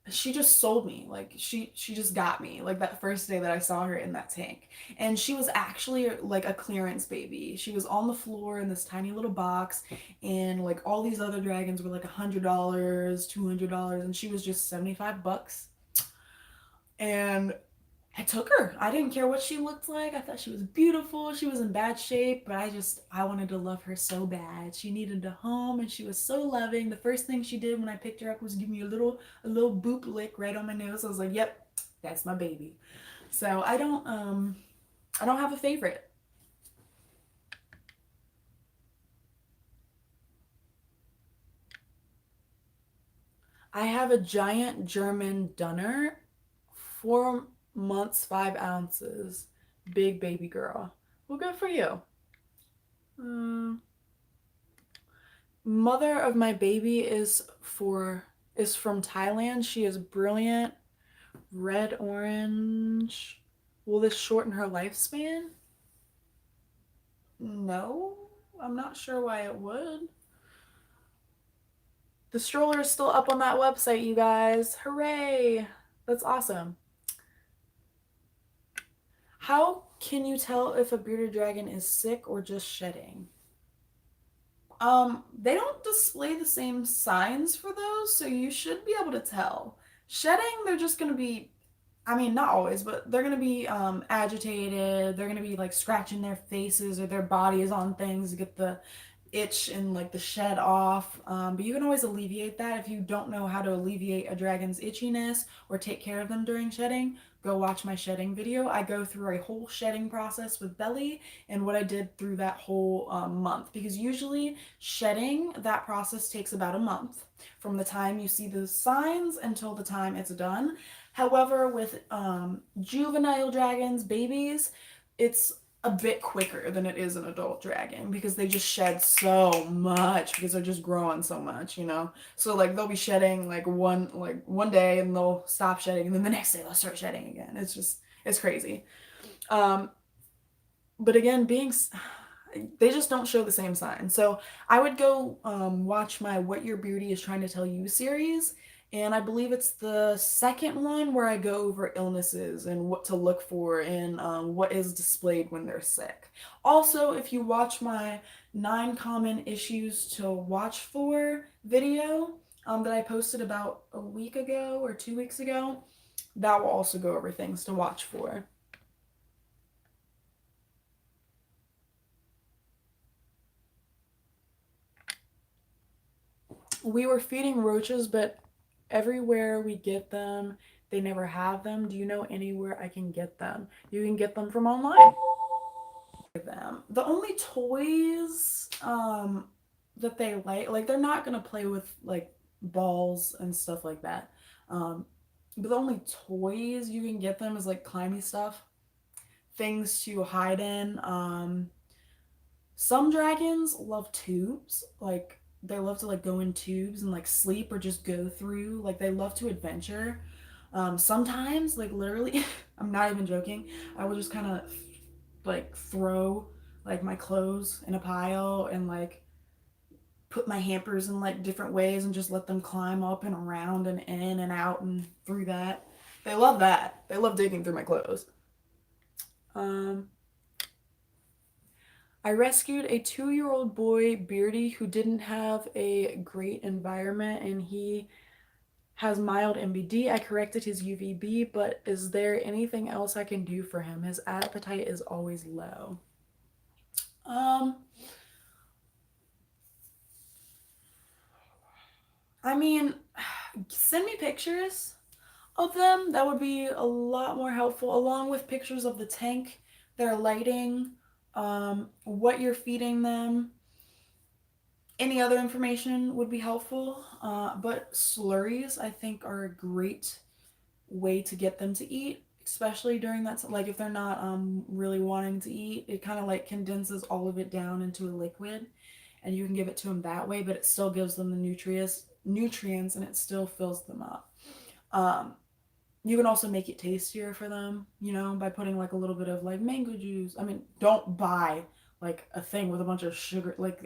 she just sold me. Like she just got me like that first day that I saw her in that tank. And she was actually like a clearance baby. She was on the floor in this tiny little box, and like all these other dragons were like $100, $200, and she was just 75 bucks. And I took her. I didn't care what she looked like. I thought she was beautiful. She was in bad shape, but I wanted to love her so bad. She needed a home and she was so loving. The first thing she did when I picked her up was give me a little boop lick right on my nose. I was like, "Yep, that's my baby." So I don't have a favorite. I have a giant German Dunner, 4 months, 5 ounces, big baby girl. Well, good for you. Um, Mother of my baby is from Thailand. She is brilliant, red orange. Will this shorten her lifespan? No, I'm not sure why it would. The stroller is still up on that website, you guys. Hooray! That's awesome. How can you tell if a bearded dragon is sick or just shedding? They don't display the same signs for those, so you should be able to tell. Shedding, they're just gonna be, I mean, not always, but they're gonna be agitated. They're gonna be like scratching their faces or their bodies on things to get the itch and like the shed off. But you can always alleviate that if you don't know how to alleviate a dragon's itchiness or take care of them during shedding. Go watch my shedding video. I go through a whole shedding process with Belly and what I did through that whole month, because usually shedding, that process takes about a month from the time you see the signs until the time it's done. However, with juvenile dragons, babies, it's a bit quicker than it is an adult dragon because they just shed so much because they're just growing so much. So like they'll be shedding like one day and they'll stop shedding and then the next day they'll start shedding again. It's crazy. Um, but again, they just don't show the same sign. So I would go watch my What Your Beauty is Trying to Tell You series, And I believe it's the second one where I go over illnesses and what to look for and what is displayed when they're sick. Also, if you watch my 9 common issues to watch for video that I posted about a week ago or 2 weeks ago, that will also go over things to watch for. We were feeding roaches, but everywhere we get them, they never have them. Do you know anywhere I can get them? You can get them from online. Them. The only toys that they like they're not gonna play with like balls and stuff like that. But the only toys you can get them is like climby stuff, things to hide in. Some dragons love tubes, like they love to like go in tubes and like sleep or just go through. Like they love to adventure. Sometimes, like literally, I'm not even joking. I will just kind of like throw like my clothes in a pile and like put my hampers in like different ways and just let them climb up and around and in and out and through that. They love that. They love digging through my clothes. Um, I rescued a 2-year-old boy, Beardy, who didn't have a great environment and he has mild MBD. I corrected his UVB, but is there anything else I can do for him? His appetite is always low. Um, I mean, send me pictures of them. That would be a lot more helpful, along with pictures of the tank, their lighting, what you're feeding them. Any other information would be helpful. But slurries, I think, are a great way to get them to eat, especially during that, like if they're not really wanting to eat. It kind of like condenses all of it down into a liquid, and you can give it to them that way, but it still gives them the nutrients and it still fills them up. Um, you can also make it tastier for them, by putting like a little bit of like mango juice. I mean, don't buy like a thing with a bunch of sugar, like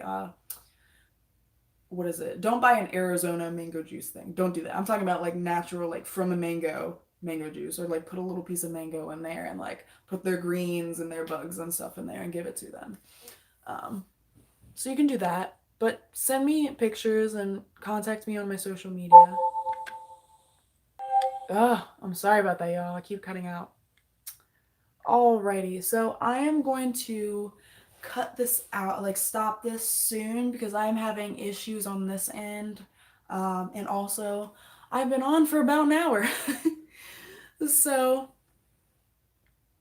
what is it? Don't buy an Arizona mango juice thing. Don't do that. I'm talking about like natural, like from a mango juice, or like put a little piece of mango in there and like put their greens and their bugs and stuff in there and give it to them. Um, so you can do that, but send me pictures and contact me on my social media. Ugh, I'm sorry about that, y'all. I keep cutting out. Alrighty, so I am going to cut this out, like stop this soon because I'm having issues on this end. And also, I've been on for about an hour. So,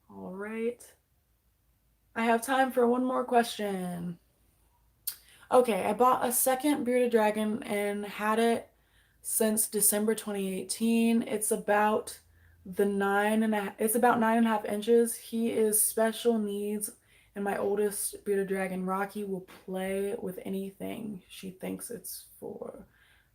all right. I have time for one more question. Okay, I bought a second bearded dragon and had it since December 2018. It's about 9.5 inches. He is special needs, and my oldest bearded dragon, Rocky, will play with anything she thinks it's for.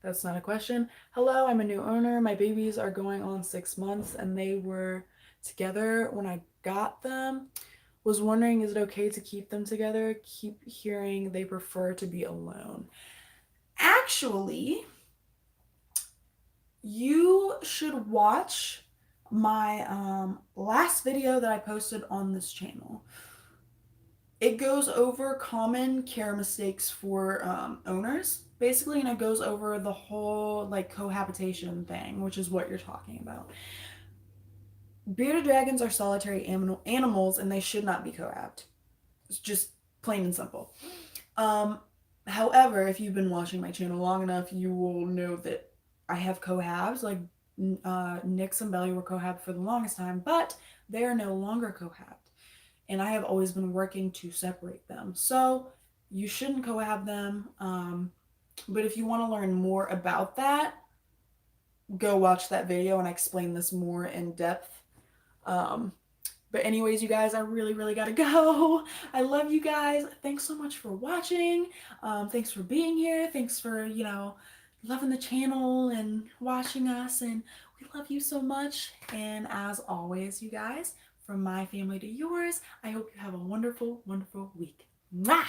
That's not a question. Hello, I'm a new owner. My babies are going on 6 months, and they were together when I got them. Was wondering, is it okay to keep them together? Keep hearing they prefer to be alone. Actually, you should watch my last video that I posted on this channel. It goes over common care mistakes for owners, basically, and it goes over the whole like cohabitation thing, which is what you're talking about. Bearded dragons are solitary animals and they should not be cohabbed. It's just plain and simple. Um, However, if you've been watching my channel long enough, you will know that I have cohabs. Like Nix and Belly were cohabbed for the longest time, but they are no longer cohabbed. And I have always been working to separate them. So you shouldn't cohab them. But if you want to learn more about that, go watch that video and I explain this more in depth. Um, but anyways, you guys, I really, really gotta go. I love you guys. Thanks so much for watching. Thanks for being here. Thanks for, loving the channel and watching us. And we love you so much. And as always, you guys, from my family to yours, I hope you have a wonderful, wonderful week. Mwah!